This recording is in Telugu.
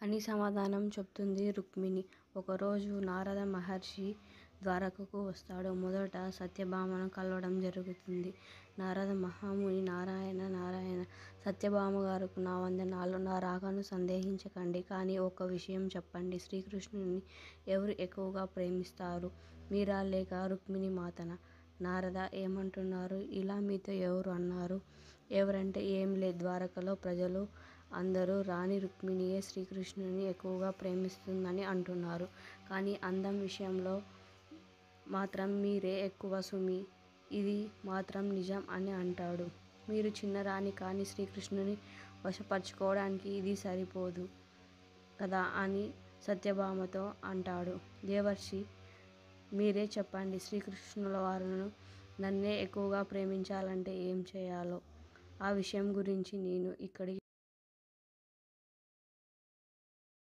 అని సమాధానం చెప్తుంది రుక్మిణి. ఒకరోజు నారద మహర్షి ద్వారకకు వస్తాడు. మొదట సత్యభామను కలవడం జరుగుతుంది. నారద మహాముని నారాయణ నారాయణ, సత్యభామగారుకు నా వందనాలు. నా రాకను సందేహించకండి. కానీ ఒక్క విషయం చెప్పండి. శ్రీకృష్ణుని ఎవరు ఎక్కువగా ప్రేమిస్తారు, మీరా లేక రుక్మిణి మాతనా? నారద ఏమంటున్నారు? ఇలా మీతో ఎవరు అన్నారు? ఎవరంటే ఏం లేదు, ద్వారకలో ప్రజలు అందరూ రాణి రుక్మిణియే శ్రీకృష్ణుని ఎక్కువగా ప్రేమిస్తుందని అంటున్నారు. కానీ అందం విషయంలో మాత్రం మీరే ఎక్కువ సుమీ, ఇది మాత్రం నిజం అని అంటాడు. మీరు చిన్నరాణి, కానీ శ్రీకృష్ణుని వశపరచుకోవడానికి ఇది సరిపోదు కదా అని సత్యభామతో అంటాడు. దేవర్షి, మీరే చెప్పండి, శ్రీకృష్ణుల వారు నన్నే ఎక్కువగా ప్రేమించాలంటే ఏం చేయాలో? ఆ విషయం గురించి నేను ఇక్కడికి